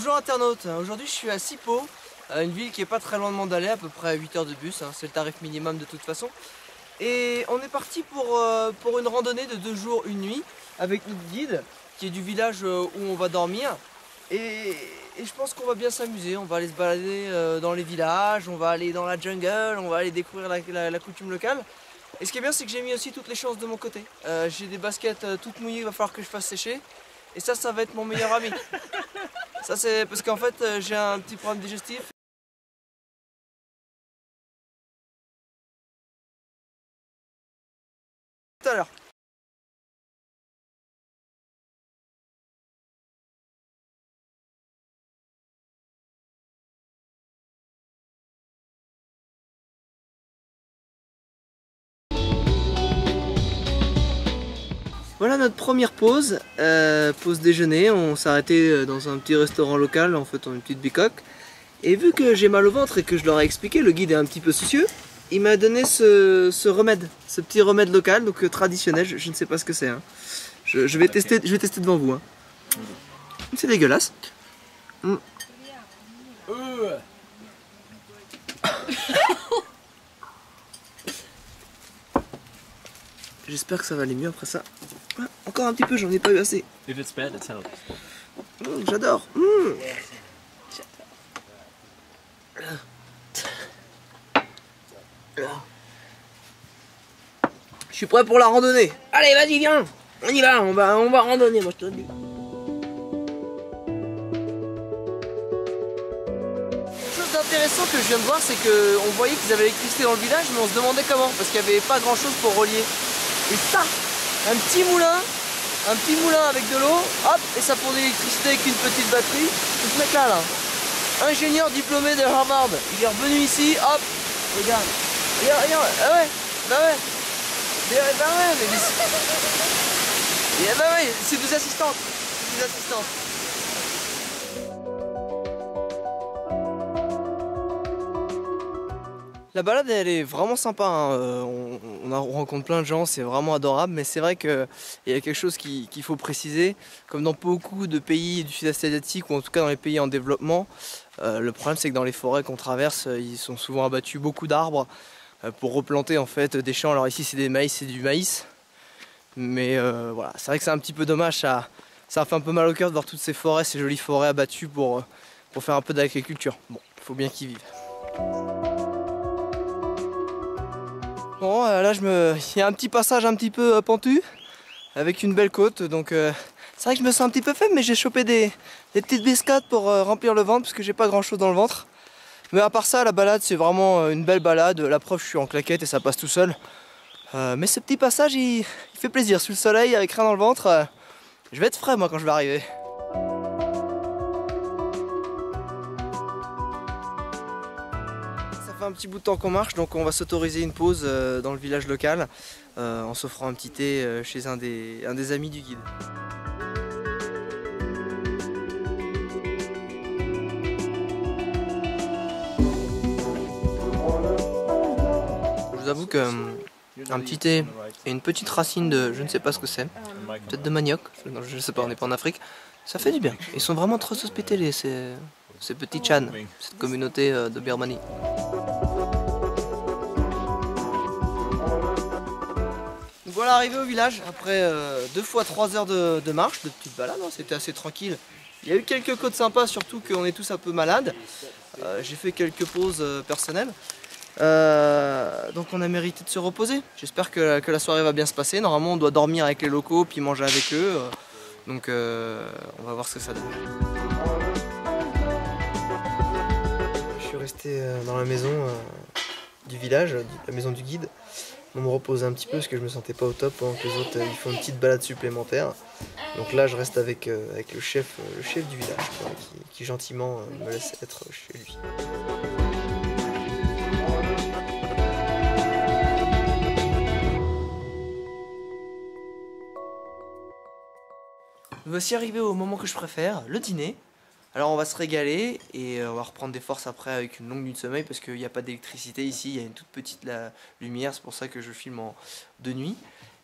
Bonjour internautes, aujourd'hui je suis à Sipo, une ville qui est pas très loin de Mandalay, à peu près à 8 heures de bus, c'est le tarif minimum de toute façon. Et on est parti pour une randonnée de 2 jours, 1 nuit, avec notre guide, qui est du village où on va dormir. Et je pense qu'on va bien s'amuser, on va aller se balader dans les villages, on va aller dans la jungle, on va aller découvrir la coutume locale. Et ce qui est bien, c'est que j'ai mis aussi toutes les chances de mon côté. J'ai des baskets toutes mouillées, il va falloir que je fasse sécher. Et ça va être mon meilleur ami. Ça c'est parce qu'en fait j'ai un petit problème digestif. Tout à l'heure. Voilà notre première pause, pause déjeuner. On s'est arrêté dans un petit restaurant local, en fait on a une petite bicoque. Et vu que j'ai mal au ventre et que je leur ai expliqué, le guide est un petit peu soucieux, il m'a donné ce remède, ce petit remède local, donc traditionnel, je ne sais pas ce que c'est. Hein. Je vais tester devant vous. Hein. C'est dégueulasse. J'espère que ça va aller mieux après ça. Ah, encore un petit peu, j'en ai pas eu assez. If it's bad, it's help. J'adore. Je suis prêt pour la randonnée. Allez, vas-y, viens. On y va, on va randonner, moi je te le dis. Chose d'intéressant que je viens de voir, c'est qu'on voyait qu'ils avaient l'électricité dans le village, mais on se demandait comment, parce qu'il n'y avait pas grand chose pour relier. Et ça, un petit moulin avec de l'eau, hop, et ça pour de l'électricité avec une petite batterie. C'est ce mec là, ingénieur diplômé de Harvard, il est revenu ici, hop, regarde, ah ouais, bah ouais, c'est des assistantes, La balade elle est vraiment sympa, hein. On rencontre plein de gens, c'est vraiment adorable, mais c'est vrai qu'il y a quelque chose qu'il faut préciser, comme dans beaucoup de pays du sud-est asiatique ou en tout cas dans les pays en développement, le problème c'est que dans les forêts qu'on traverse, ils sont souvent abattus beaucoup d'arbres pour replanter en fait des champs. Alors ici c'est du maïs, mais voilà, c'est vrai que c'est un petit peu dommage, ça fait un peu mal au cœur de voir toutes ces forêts, ces jolies forêts abattues pour faire un peu d'agriculture. Bon, il faut bien qu'ils vivent. Bon, là il y a un petit passage un petit peu pentu avec une belle côte, donc c'est vrai que je me sens un petit peu faible, mais j'ai chopé des petites biscottes pour remplir le ventre parce que j'ai pas grand chose dans le ventre. Mais à part ça, la balade c'est vraiment une belle balade. La preuve, je suis en claquette et ça passe tout seul. Mais ce petit passage il fait plaisir sous le soleil avec rien dans le ventre. Je vais être frais moi quand je vais arriver. Ça fait un petit bout de temps qu'on marche, donc on va s'autoriser une pause dans le village local en s'offrant un petit thé chez un des amis du guide. Je vous avoue que un petit thé et une petite racine de je ne sais pas ce que c'est, peut-être de manioc, je ne sais pas, on n'est pas en Afrique, ça fait du bien. Ils sont vraiment trop hospitaliers ces petits Chan, cette communauté de Birmanie. Voilà, arrivé au village, après 2 fois 3 heures de marche, de petite balade, hein, c'était assez tranquille. Il y a eu quelques côtes sympas, surtout qu'on est tous un peu malades. J'ai fait quelques pauses personnelles. Donc on a mérité de se reposer. J'espère que la soirée va bien se passer. Normalement on doit dormir avec les locaux puis manger avec eux. Donc on va voir ce que ça donne. Je suis resté dans la maison du village, la maison du guide. On me reposer un petit peu parce que je me sentais pas au top pendant que les autres ils font une petite balade supplémentaire. Donc là je reste avec le chef du village qui gentiment me laisse être chez lui. Voici arrivé au moment que je préfère, le dîner. Alors on va se régaler et on va reprendre des forces après avec une longue nuit de sommeil parce qu'il n'y a pas d'électricité ici, il y a une toute petite lumière, c'est pour ça que je filme de nuit.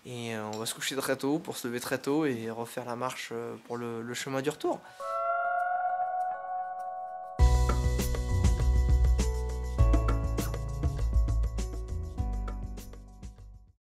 Et on va se coucher très tôt pour se lever très tôt et refaire la marche pour le chemin du retour.